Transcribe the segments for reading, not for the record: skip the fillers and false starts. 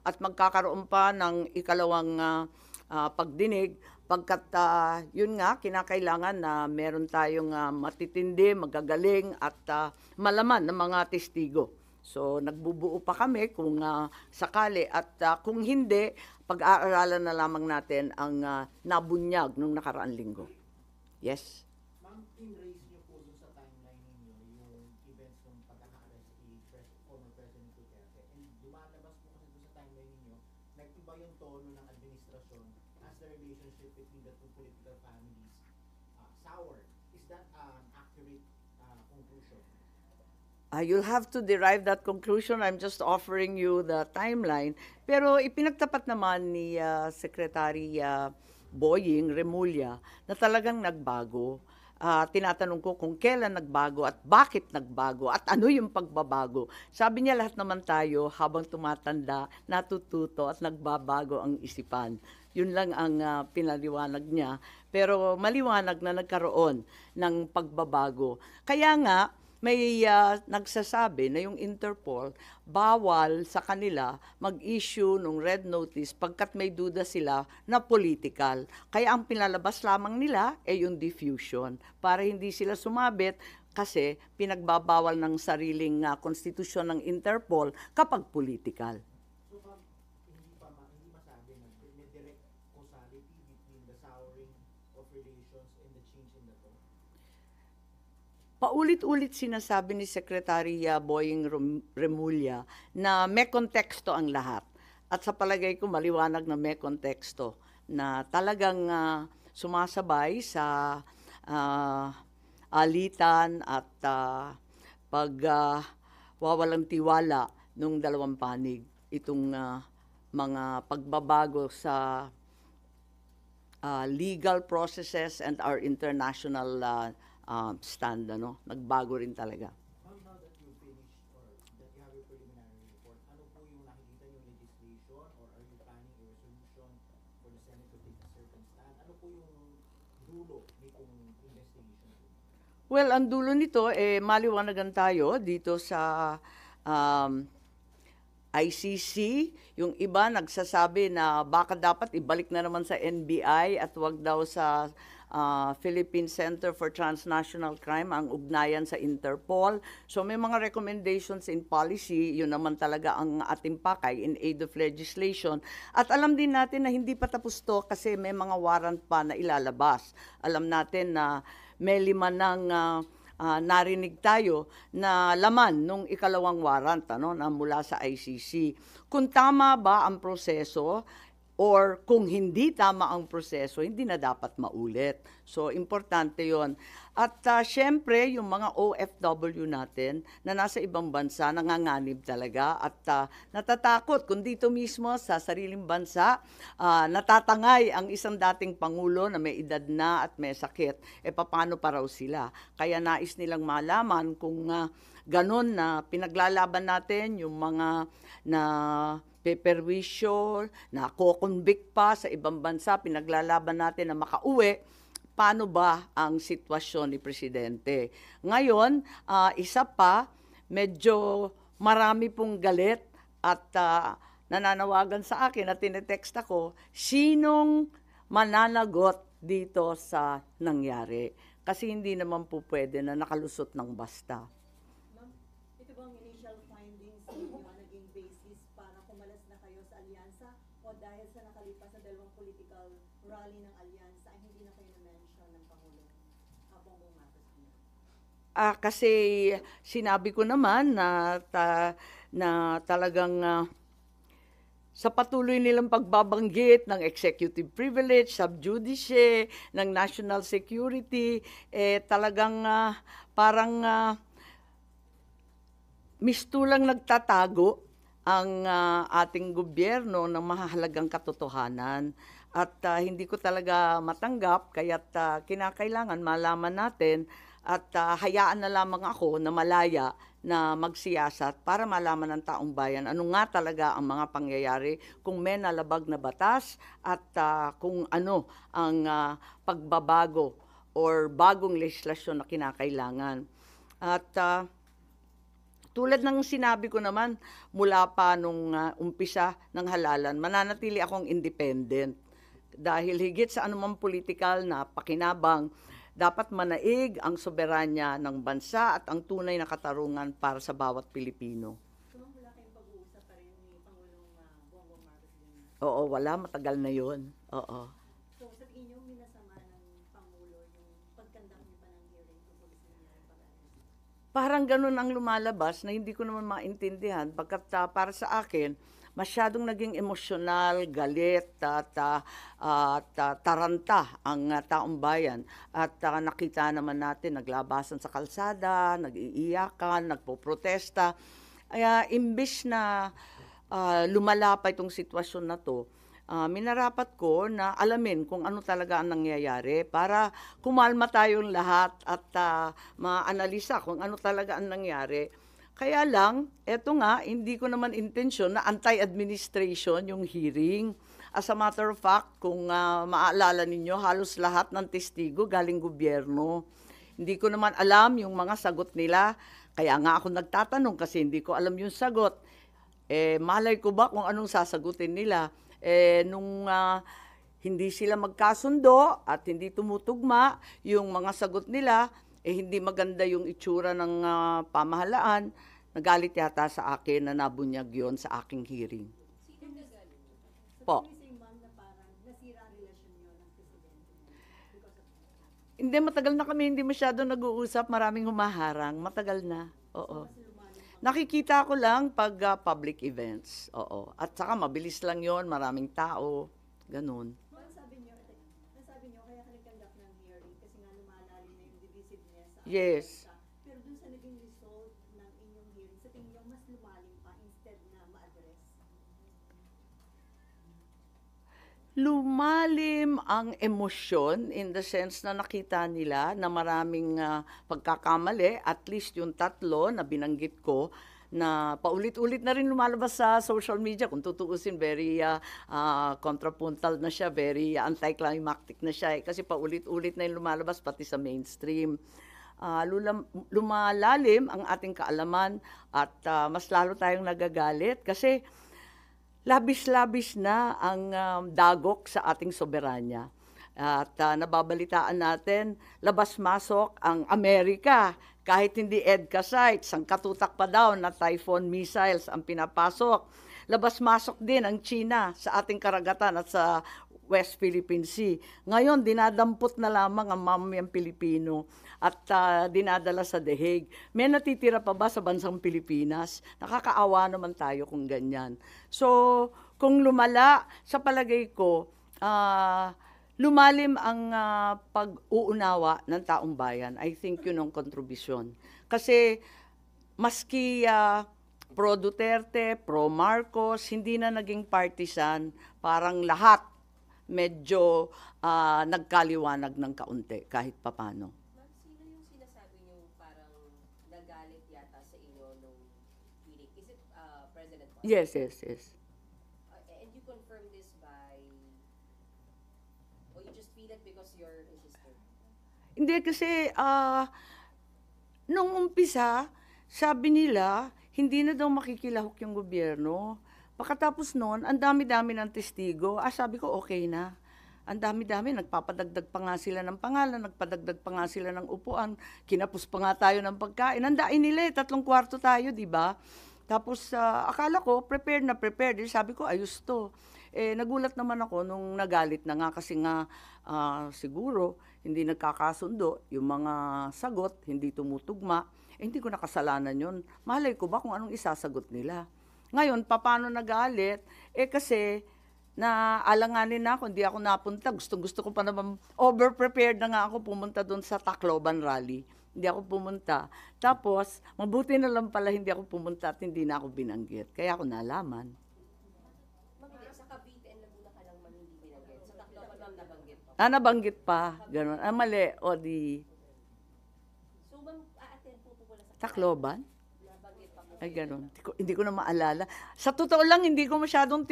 at magkakaroon pa ng ikalawang pagdinig pagkat yun nga kinakailangan na meron tayong matitindi, magagaling at malaman ng mga testigo. So nagbubuo pa kami kung sakali at kung hindi, pag-aaralan na lamang natin ang nabunyag nung nakaraang linggo. Yes. Ma'am, in-raise niyo po dun sa timeline ninyo yung events ng pagkaka-arrest ni former President Duterte. And lumalabas po kasi dun sa timeline ninyo, nag-iba yung tono ng administrasyon as the relationship between the two political families soured. Is that an accurate conclusion? You'll have to derive that conclusion. I'm just offering you the timeline. Pero ipinagtapat naman ni Secretary Boying Remulla na talagang nagbago. Tinatanong ko kung kailan nagbago at bakit nagbago at ano yung pagbabago. Sabi niya lahat naman tayo habang tumatanda, natututo at nagbabago ang isipan. Yun lang ang pinaliwanag niya. Pero maliwanag na nagkaroon ng pagbabago. Kaya nga, may nagsasabi na yung Interpol bawal sa kanila mag-issue ng red notice pagkat may duda sila na political. Kaya ang pinalabas lamang nila ay yung diffusion para hindi sila sumabit kasi pinagbabawal ng sariling konstitusyon ng Interpol kapag political. So ma'am, hindi masabi na may direct causality between the souring of relations and the change in the tone? Paulit-ulit sinasabi ni Secretary Boying Remulla na may konteksto ang lahat. At sa palagay ko maliwanag na may konteksto na talagang sumasabay sa alitan at pagwawalang tiwala ng dalawang panig itong mga pagbabago sa legal processes and our international stand, nagbago rin talaga. Ma'am, now that you finished or that you have your preliminary report, ano po yung nakikita yung legislation or are you planning a resolution for the Senate to take a certain stand? Ano po yung dulo nitong investigation? Well, ang dulo nito, maliwanagan tayo dito sa ICC. Yung iba nagsasabi na baka dapat ibalik na naman sa NBI at wag daw sa Philippine Center for Transnational Crime ang ugnayan sa Interpol. So may mga recommendations in policy, yun naman talaga ang ating pakay in aid of legislation. At alam din natin na hindi pa tapos to kasi may mga warrant pa na ilalabas. Alam natin na may 5 ng narinig tayo na laman nung ikalawang warrant na mula sa ICC. Kung tama ba ang proseso, or kung hindi tama ang proseso, hindi na dapat maulit. So, importante yon. At syempre, yung mga OFW natin na nasa ibang bansa, nanganganib talaga at natatakot kung dito mismo sa sariling bansa, natatangay ang isang dating Pangulo na may edad na at may sakit. Paano pa raw sila? Kaya nais nilang malaman kung ganun na pinaglalaban natin yung mga na peperwisyo, na ko-convict pa sa ibang bansa, pinaglalaban natin na makauwi, paano ba ang sitwasyon ni Presidente? Ngayon, isa pa, medyo marami pong galit at nananawagan sa akin at tinetext ako, sinong mananagot dito sa nangyari? Kasi hindi naman po pwede na nakalusot ng basta. Ma'am, ito bang initial findings ninyo naging basis para kumalas na kayo sa alyansa o dahil sa nakalipas na 2 political rally ng alyansa ay hindi na kayo na-mention ng Pangulo Bongbong Marcos Jr.? Kasi sinabi ko naman na talagang sa patuloy nilang pagbabanggit ng executive privilege, sub judice, ng national security, talagang parang mistulang nagtatago ang ating gobyerno ng mahahalagang katotohanan. At hindi ko talaga matanggap, kaya't kinakailangan malaman natin at hayaan na lamang ako na malaya na magsiyasat para malaman ng taong bayan ano nga talaga ang mga pangyayari, kung may nalabag na batas at kung ano ang pagbabago or bagong legislasyon na kinakailangan. At tulad ng sinabi ko naman, mula pa nung umpisa ng halalan, mananatili akong independent. Dahil higit sa anumang politikal na pakinabang, dapat manaig ang soberanya ng bansa at ang tunay na katarungan para sa bawat Pilipino. So, ma'am, wala kayong pag-uusap pa rin ni Pangulong Bongbong Marcos Jr.? Oo, wala, matagal na yun. Oo. So, sa tingin niyo, minasama ng Pangulo yung pagkandak niyo pa ng hearing tungkol sa nangyaring pag-arrest? Parang ganun ang lumalabas na hindi ko naman maintindihan. Pagkat para sa akin, masyadong naging emosyonal, galit, at taranta ang taong bayan. At nakita naman natin, naglabasan sa kalsada, nag-iiyakan, nagpoprotesta. Kaya imbis na lumala pa itong sitwasyon na to, minarapat ko na alamin kung ano talaga ang nangyayari para kumalma tayong lahat at maanalisa kung ano talaga ang nangyari. Kaya lang, eto nga, hindi ko naman intensyon na anti-administration yung hearing. As a matter of fact, kung maaalala ninyo, halos lahat ng testigo galing gobyerno. Hindi ko naman alam yung mga sagot nila. Kaya nga ako nagtatanong kasi hindi ko alam yung sagot. Malay ko ba kung anong sasagutin nila? Nung hindi sila magkasundo at hindi tumutugma yung mga sagot nila, hindi maganda yung itsura ng pamahalaan, nagalit yata sa akin na nabunyag yon sa aking hearing. So, Po. can we say, ma'am, na parang nasira ang relasyon niyo ng Presidente because of that? Hindi, matagal na kami hindi masyado nag-uusap, maraming humaharang, matagal na. Oo. Mas lumalim pa. Nakikita ko lang pag public events. Oo. At saka mabilis lang yon, maraming tao, ganun. Ma'am, sabi niyo, kaya ka nag-conduct ng hearing kasi nga lumalalim na yung divisiveness sa Yes. bansa. Pero dun sa naging result ng inyong hearing, sa tingin niyo mas lumalim pa instead na ma-address? Lumalim ang emosyon in the sense na nakita nila na maraming pagkakamali, at least yung tatlo na binanggit ko, na paulit-ulit na rin lumalabas sa social media. Kung tutuusin, very contrapuntal na siya, very anticlimactic na siya. Kasi paulit-ulit na yung lumalabas pati sa mainstream. Lumalalim ang ating kaalaman at mas lalo tayong nagagalit kasi labis-labis na ang dagok sa ating soberanya. At nababalitaan natin, labas-masok ang Amerika. Kahit hindi EDCA sites, ang katutak pa daw na Typhoon missiles ang pinapasok. Labas-masok din ang China sa ating karagatan at sa West Philippine Sea. Ngayon, dinadampot na lamang ang mamamayang Pilipino at dinadala sa The Hague. May natitira pa ba sa bansang Pilipinas? Nakakaawa naman tayo kung ganyan. So, kung lumala, sa palagay ko, lumalim ang pag-uunawa ng taong bayan. I think yun ang kontribusyon. Kasi maski pro Duterte, pro Marcos, hindi na naging partisan, parang lahat medyo nagkaliwanag ng kaunti kahit papano. Ma'am, sino yung sinasabi niyo parang nagalit yata sa inyo nung hearing? Is it President Marcos? Yes. And you confirm this by, or you just feel it because you're his sister? Hindi kasi nung umpisa, sabi nila, hindi na daw makikilahok yung gobyerno. Pagkatapos noon, ang dami-dami ng testigo. Sabi ko, okay na. Ang dami-dami, nagpapadagdag pa nga sila ng pangalan, nagpadagdag pa nga sila ng upuan, kinapos pa nga tayo ng pagkain. Nandain nila 3 kwarto tayo, di ba? Tapos akala ko, prepared na prepared. Sabi ko, ayos to. Nagulat naman ako nung nagalit na nga kasi nga siguro hindi nagkakasundo, yung mga sagot, hindi tumutugma. Hindi ko nakasalanan yun. Malay ko ba kung anong isasagot nila? Ngayon, paano nagalit? Kasi naalanganin na ako, hindi ako napunta. Gusto ko pa naman, over-prepared na nga ako pumunta doon sa Tacloban rally. Hindi ako pumunta. Tapos, mabuti na lang pala hindi ako pumunta at hindi na ako binanggit. Kaya ako nalaman. Ma'am, hindi, sa Cavite and Laguna ka lang man hindi binanggit. Sa Tacloban, ma'am, nabanggit pa. Nabanggit pa. Ganun. Mali. O di, So, ma'am, a-attend po pala sa Tacloban? nabanggit pa po. Ay, ganun. Hindi ko na maalala. Sa totoo lang, hindi ko masyadong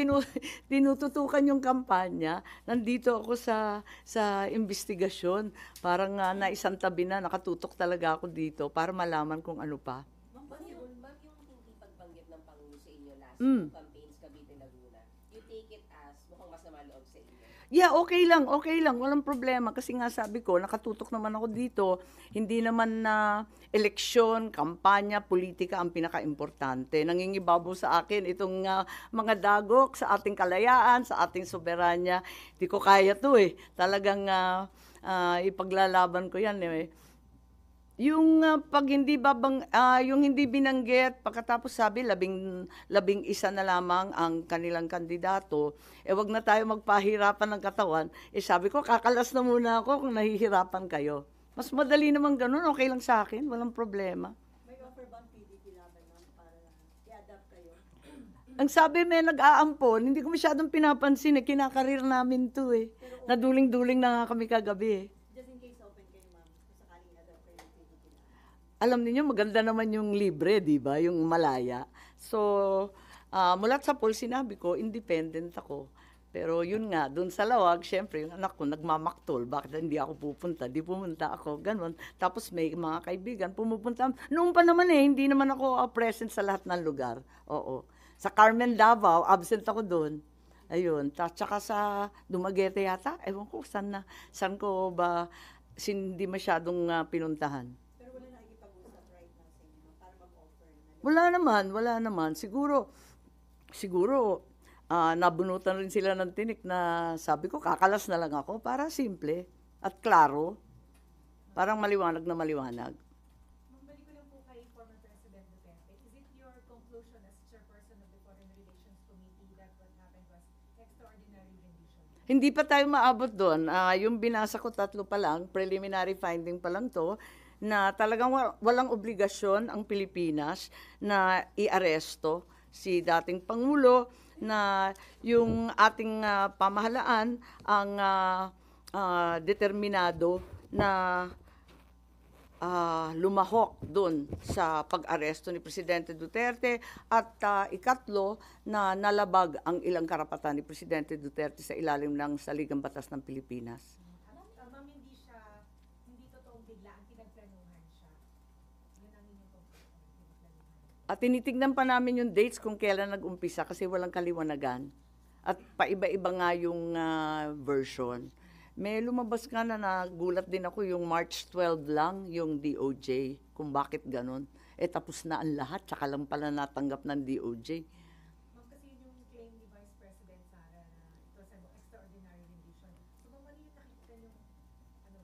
tinututukan yung kampanya. Nandito ako sa investigasyon. Parang naisang tabi na, nakatutok talaga ako dito para malaman kung ano pa. Ma'am, yung Mm. campaigns Cavite, Laguna. You take it as mukhang masama loob sa inyo. Yeah, okay lang, walang problema. Kasi nga sabi ko, nakatutok naman ako dito, hindi naman na eleksyon, kampanya, politika ang pinaka-importante. Nangingibabaw sa akin itong mga dagok sa ating kalayaan, sa ating soberanya. Hindi ko kaya to eh. Talagang ipaglalaban ko yan eh. Yung pag hindi yung hindi binanggit, pagkatapos sabi labing isa na lamang ang kanilang kandidato, wag na tayo magpahirapan ng katawan. Sabi ko, kakalas na muna ako kung nahihirapan kayo. Mas madali naman ganun, okay lang sa akin, walang problema. May offer bang PDP laban, ma'am, para i-adapt kayo? Ang sabi may nag-aampon, hindi ko masyadong pinapansin kinakarir namin to eh. Naduling-duling na nga kami kagabi eh. Just in case open kayo, ma'am, kung sakaling i-adapt kayo ng PDP laban. Alam niyo maganda naman yung libre, di ba? Yung malaya. So, mula sa poll, sinabi ko, independent ako. Pero yun nga, dun sa lawag, syempre, yung anak ko nagmamaktol. Bakit hindi ako pupunta? Di pumunta ako, ganun. Tapos may mga kaibigan, pumupunta. Noong pa naman hindi naman ako present sa lahat ng lugar. Oo. Sa Carmen Davao, absent ako dun. Ayun. Tsaka sa Dumaguete yata, ewan ko, saan ko ba hindi masyadong pinuntahan. Pero wala nakikipag-usap right now sa inyo, ma'am, para mag-offer na. Wala naman. Siguro, nabunutan rin sila ng tinik na sabi ko, kakalas na lang ako para simple at klaro. Parang maliwanag na maliwanag. Mabalik ko lang po kay former President Duterte. Is it your conclusion as chairperson of the Foreign Relations Committee that what happened was extraordinary rendition? Hindi pa tayo maabot doon. Yung binasa ko 3 pa lang, preliminary finding pa lang to, na talagang walang obligasyon ang Pilipinas na i-aresto si dating Pangulo, na yung ating pamahalaan ang determinado na lumahok doon sa pag-aresto ni Presidente Duterte at ikatlo na nalabag ang ilang karapatan ni Presidente Duterte sa ilalim ng Saligang Batas ng Pilipinas. Ma'am, hindi totoong biglaan, pinagplanuhan siya. Yun ang inyong conclusion, pinagplanuhan. At tinitignan pa namin yung dates kung kailan nag-umpisa kasi walang kaliwanagan. At paiba-iba nga yung version. May lumabas nga na nagulat din ako yung March 12 lang yung DOJ, kung bakit ganun. Tapos na ang lahat, tsaka lang pala natanggap ng DOJ. Ma'am, kasi yun yung claim ni Vice President Sara na it was an extraordinary rendition. So, ma'am, ano yung nakikita yung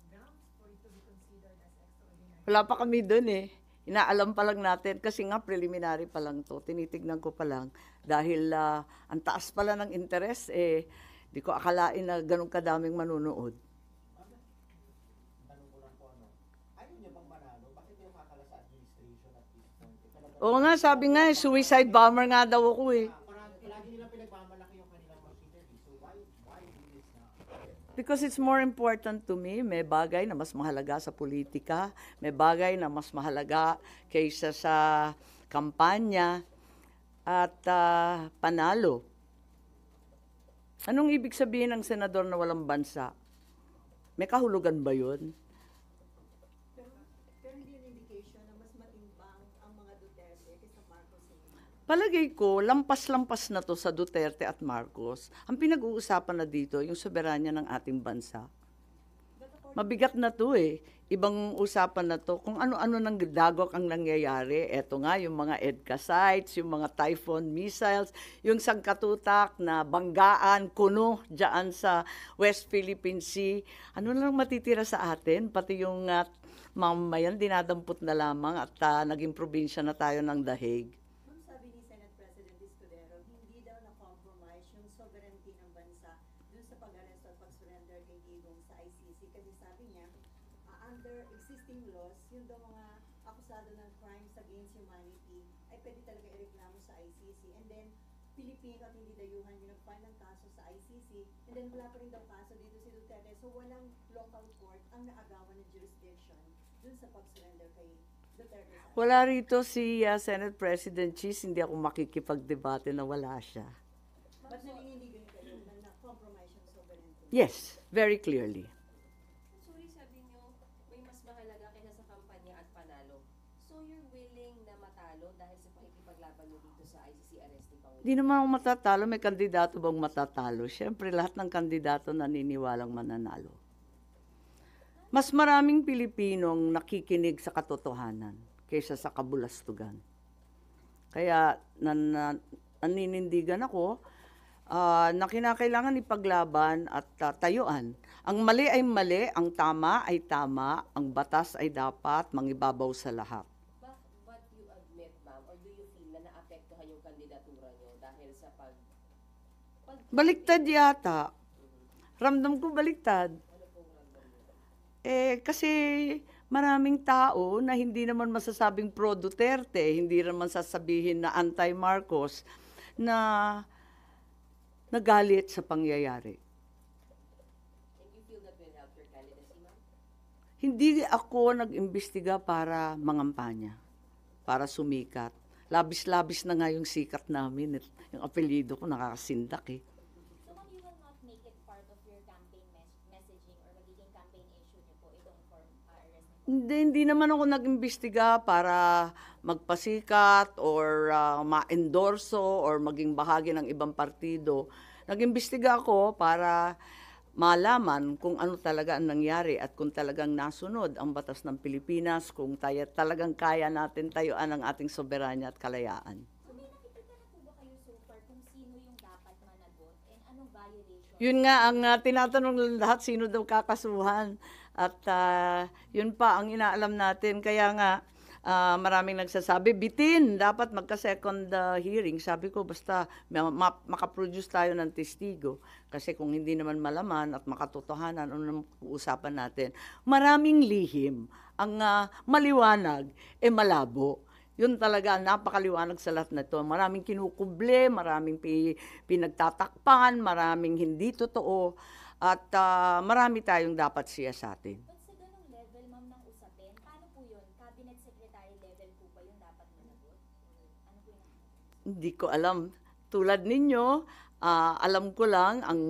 grounds for it to be considered as extraordinary? Wala pa kami dun eh. Inaalam pa lang natin kasi nga preliminary pa lang to. Tinitignan ko pa lang dahil ang taas pala ng interest di ko akalain na ganun kadaming manunood. Tanong ko lang po, ayaw niya bang manalo? Bakit yung kakala sa administration at this point? Oo nga, sabi nga suicide bomber nga daw ako eh. Parang lagi nilang pinagmamalaki yung kanilang machinery. So why do this now? Because it's more important to me. May bagay na mas mahalaga sa politika. May bagay na mas mahalaga kaysa sa kampanya at panalo. Anong ibig sabihin ng senador na walang bansa? May kahulugan ba yun? Pero hindi yung indication na mas matimbang ang mga Duterte kaysa Marcos sa inyo. Palagay ko, lampas-lampas na to sa Duterte at Marcos. Ang pinag-uusapan na dito, yung soberanya ng ating bansa. Mabigat na to eh. Ibang usapan na to. Kung ano-ano ng dagok ang nangyayari. Eto nga, yung mga EDCA sites, yung mga Typhoon missiles, yung sangkatutak na banggaan, kuno, dyan sa West Philippine Sea. Ano lang matitira sa atin? Pati yung mamayan, dinadampot na lamang at naging probinsya na tayo ng Dahig. Ma'am, sabi ni Senate President Escudero, hindi daw na-compromise yung sovereignty ng bansa dun sa pag-aresto at pag-surrender kay Digong sa ICC. Kasi sabi niya, under existing laws, yung daw mga akusado ng crimes against humanity ay pwede talaga ireklamo sa ICC. And then, Pilipino at hindi dayuhan yung nag-file ng kaso sa ICC. And then, wala pa rin daw kaso dito si Duterte. So, walang local court ang naagawan ng jurisdiction dun sa pag-surrender kay Duterte. Wala rito si Senate President Cheese, hindi ako makikipagdebate na wala siya. Ba't nanginginig kayo na na-compromise yung sovereignty? Yes, very clearly. Sorry, sabi niyo, may mas mahalaga kaysa sa kampanya at panalo. So you're willing na matalo dahil sa pakikipaglaban niyo dito sa ICC arrest ni Pangulo? Di naman ako matatalo. May kandidato bang matatalo? Siyempre, lahat ng kandidato naniniwalang mananalo. Mas maraming Pilipinong nakikinig sa katotohanan kaysa sa kabulastugan. Kaya naninindigan ako na kinakailangan ipaglaban at tayuan. Ang mali ay mali, ang tama ay tama, ang batas ay dapat mangibabaw sa lahat. But you admit, ma'am, or do you feel na naapektuhan yung kandidatura nyo dahil sa Baliktad yata. Ramdam ko baliktad. Ano pong ramdam nyo? Kasi maraming tao na hindi naman masasabing pro Duterte, hindi naman sasabihin na anti-Marcos, na nagalit sa pangyayari. And you feel that will help your candidacy, ma'am? Hindi ako nag-imbestiga para mangampanya, para sumikat. Labis-labis na nga yung sikat namin. Yung apelyido ko nakakasindak eh. So ma'am, you will not make it part of your campaign messaging or magiging campaign issue niyo po itong arrest niyo? Hindi naman ako nag-imbestiga para magpasikat or ma-endorso or maging bahagi ng ibang partido. Nag-imbestiga ako para malaman kung ano talaga ang nangyari at kung talagang nasunod ang batas ng Pilipinas, kung talagang kaya natin tayuan ang ating soberanya at kalayaan. So may nakikita na po ba kayo so far kung sino yung dapat managot and anong violation? Yun nga, ang tinatanong ng lahat, sino daw kakasuhan. At yun pa ang inaalam natin. Kaya nga, maraming nagsasabi, bitin, dapat magka-second hearing. Sabi ko, basta makaproduce tayo ng testigo. Kasi kung hindi naman malaman at makatotohanan, ano naman uusapan natin. Maraming lihim. Ang maliwanag, malabo. Yun talaga, napakaliwanag sa lahat na ito. Maraming kinukuble, maraming pinagtatakpan, maraming hindi totoo. At marami tayong dapat siyasatin. But sa ganong level, ma'am, ng usapin, paano po yun? Cabinet Secretary level po ba yung dapat managot? Ano po yun? Hindi ko alam. Tulad ninyo, alam ko lang ang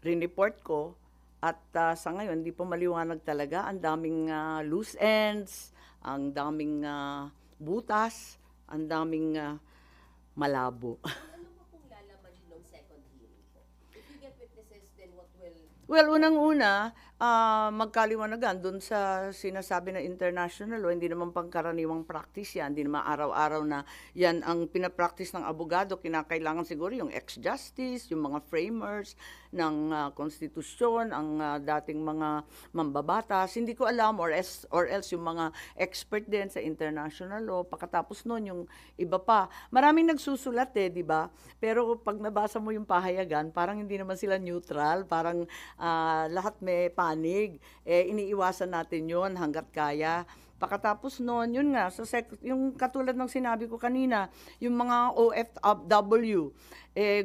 report ko at sa ngayon, hindi pa maliwanag talaga. Ang daming loose ends, ang daming butas, ang daming malabo. Ano po pong lalaman ng second hearing po? If you get witnesses, then what will... Well, unang-una, magkaliwanagan doon sa sinasabi ng international law, hindi naman pangkaraniwang practice yan, hindi naman araw-araw na yan ang pinapractice ng abogado, kinakailangan siguro yung ex-justice, yung mga framers ng konstitusyon, ang dating mga mambabatas, hindi ko alam, or else yung mga expert din sa international law, pagkatapos noon yung iba pa. Maraming nagsusulat di ba? Pero pag nabasa mo yung pahayagan, parang hindi naman sila neutral, parang lahat may panig, iniiwasan natin yon hanggat kaya. Pagkatapos noon, yun nga, yung katulad ng sinabi ko kanina, yung mga OFW,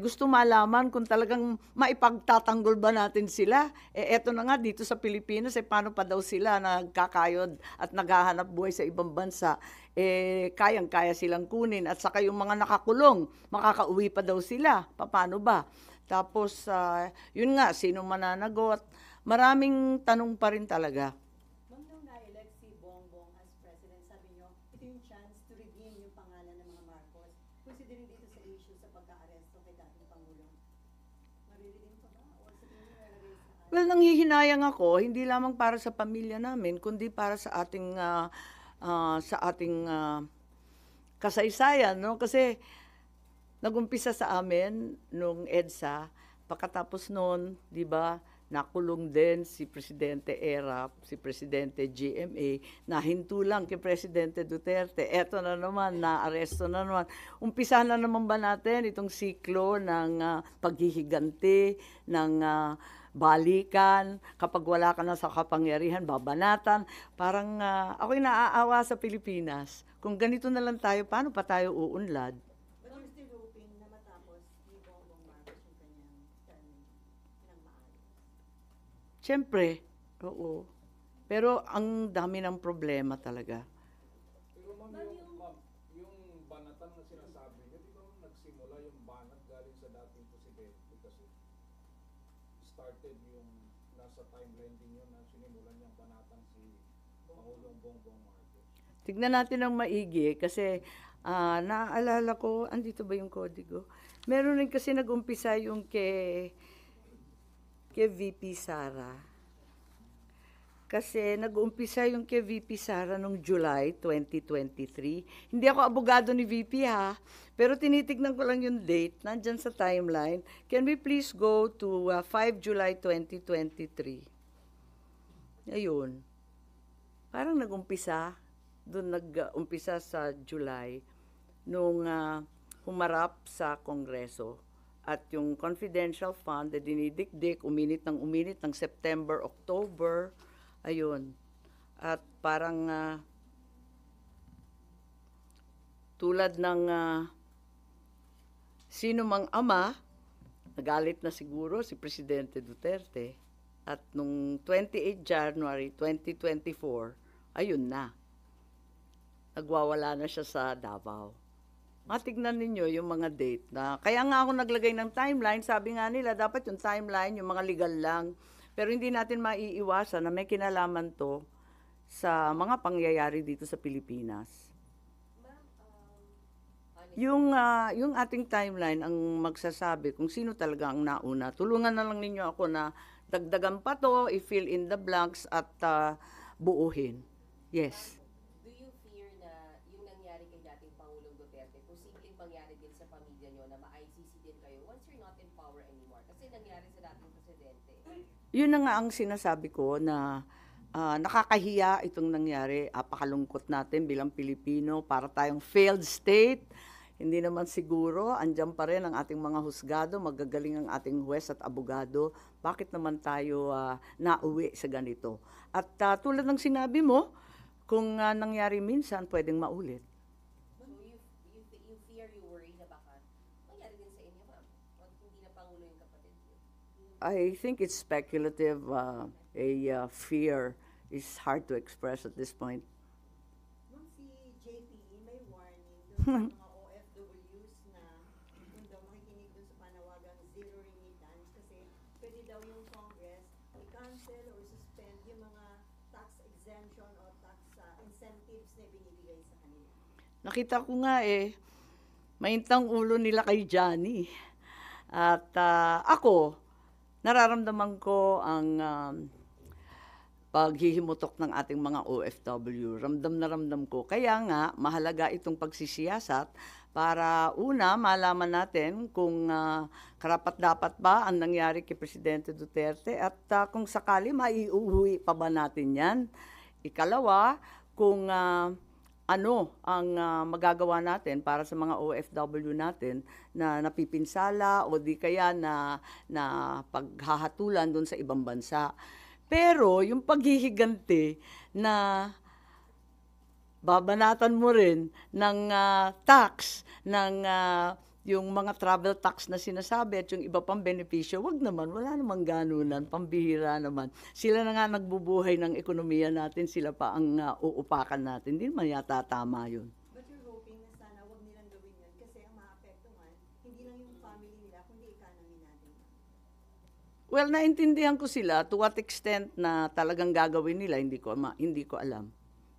gusto malaman kung talagang maipagtatanggol ba natin sila. Eto na nga, dito sa Pilipinas, paano pa daw sila nagkakayod at naghahanap buhay sa ibang bansa. Kayang-kaya silang kunin. At saka yung mga nakakulong, makakauwi pa daw sila. Paano ba? Tapos, yun nga, sino mananagot? Maraming tanong pa rin talaga. Ma'am, nung na-elect si Bongbong as president, sabi niyo, ito yung chance to redeem yung pangalan ng mga Marcos. Considering dito sa issue sa pagka-aresto kay dating Pangulong, mariredeem pa ba? O sa tingin niyo nalagay sa Well, nanghihinayang ako, hindi lamang para sa pamilya namin, kundi para sa ating kasaysayan, no? Kasi nagumpisa sa amin nung EDSA, pagkatapos noon, 'di ba, nakulong din si Presidente Erap, si Presidente GMA, nahinto lang kay Presidente Duterte. Eto na naman, naaresto na naman. Umpisa na naman ba natin itong siklo ng paghihiganti, ng balikan, kapag wala ka na sa kapangyarihan, babanatan. Parang ako'y naaawa sa Pilipinas. Kung ganito na lang tayo, paano pa tayo uunlad? But you're still hoping na matapos ni Bongbong Marcos yung kanyang term ng maayos. Siyempre, oo. Pero ang dami ng problema talaga. Pero ma'am, yung banatan na sinasabi niyo, di ba nagsimula yung banat galing sa dating presidente kasi started yung nasa timeline din yun na sinimulan niyang banatan si Pangulong Bongbong Marcos. Tignan natin ng maigi kasi Naaalala ko, andito ba yung kodigo? Meron rin kasi nag-umpisa yung kay VP Sara. Kasi nag-umpisa yung kay VP Sara noong July 2023. Hindi ako abogado ni VP ha, pero tinitignan ko lang yung date, nandyan sa timeline. Can we please go to 5 July 2023? Ayun. Parang nag-umpisa, doon nag-umpisa sa July, nung humarap sa Kongreso. At yung confidential fund na dinidikdik, uminit ng September, October, ayun. At parang tulad ng sino mang ama, nagalit na siguro si Presidente Duterte. At nung 28 January 2024, ayun na. Nagwawala na siya sa Davao. Matignan ninyo yung mga date na, kaya nga ako naglagay ng timeline, sabi nga nila, dapat yung timeline, yung mga legal lang. Pero hindi natin maiiwasan na may kinalaman to sa mga pangyayari dito sa Pilipinas. Ma'am, honestly, Yung ating timeline ang magsasabi kung sino talaga ang nauna. Tulungan na lang ninyo ako na dagdagan pa to, i-fill in the blanks at buuhin. Yes. do you fear na yung nangyari kay dating Pangulong Duterte, posibleng mangyari din sa pamilya nyo na ma-ICC din kayo once you're not in power anymore? Kasi nangyari sa dating presidente. Yun na nga ang sinasabi ko na nakakahiya itong nangyari. Apakalungkot natin bilang Pilipino para tayong failed state. Hindi naman siguro, andyan pa rin ang ating mga husgado, magagaling ang ating huwes at abogado. Bakit naman tayo nauwi sa ganito? At tulad ng sinabi mo, kung nangyari minsan, pwedeng maulit. So you fear, you worry na baka mangyari din sa inyo, ma'am. Wag hindi na Pangulo yung kapatid niyo. I think it's speculative. Fear is hard to express at this point. Ma'am, si JPE may warning doon sa mga OFWs na kung daw makikinig doon sa panawagang zero remittance kasi pwede daw yung Congress i-cancel or suspend yung mga tax exemption o tax incentives na binibigay sa kanila. Nakita ko nga maintang ulo nila kay Johnny. At ako, nararamdaman ko ang paghihimutok ng ating mga OFW. Ramdam na ramdam ko. Kaya nga, mahalaga itong pagsisiyasat para una, malaman natin kung karapat-dapat ba ang nangyari kay Presidente Duterte at kung sakali maiuwi pa ba natin yan. Ikalawa, kung ano ang magagawa natin para sa mga OFW natin na napipinsala o di kaya na paghahatulan doon sa ibang bansa. Pero yung paghihiganti na babanatan mo rin ng tax, ng yung mga travel tax na sinasabi at yung iba pang benepisyo, wag naman, wala namang ganunan, pambihira naman. Sila na nga nagbubuhay ng ekonomiya natin, sila pa ang uupakan natin. Hindi naman yata tama yun. But you're hoping na sana wag nilang gawin yun kasi ang maapektuhan, hindi lang yung family nila, kundi economy natin. Well, naintindihan ko sila to what extent na talagang gagawin nila, hindi ko alam.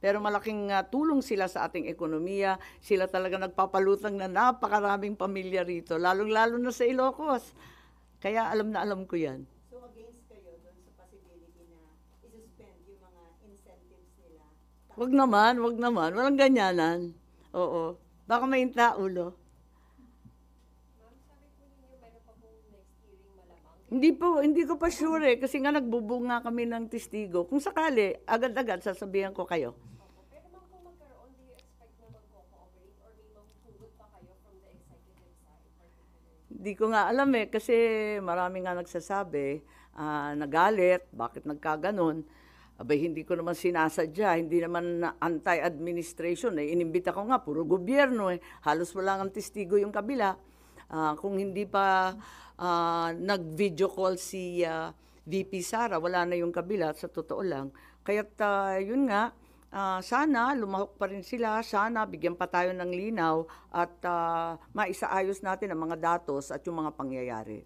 Pero malaking tulong sila sa ating ekonomiya. Sila talaga nagpapalutang na napakaraming pamilya rito, lalong-lalo na sa Ilocos. Kaya alam na alam ko yan. So against kayo doon sa possibility na i-suspend yung mga incentives nila? Wag naman. Walang ganyanan. Oo. Baka mainta ulo. Ma'am, sabi po ninyo, meron pa pong next hearing malamang. Hindi ko pa sure kasi nga nagbubunga kami ng testigo. Kung sakali, agad-agad sasabihan ko kayo. Opo. Pero ma'am, kung magkaroon, do you expect na mag-cooperate or may mahuhugot pa kayo from the executive side particularly? Hindi ko nga alam kasi marami nga nagsasabi, nagalit, bakit nagkaganon. Abay, hindi ko naman sinasadya, hindi naman anti-administration. Inimbita ko nga, puro gobyerno. Halos wala ang testigo yung kabila. Kung hindi pa nag-video call si VP Sara, wala na yung kabila, sa totoo lang. Kaya't yun nga, sana lumahok pa rin sila, sana bigyan pa tayo ng linaw at maisaayos natin ang mga datos at yung mga pangyayari.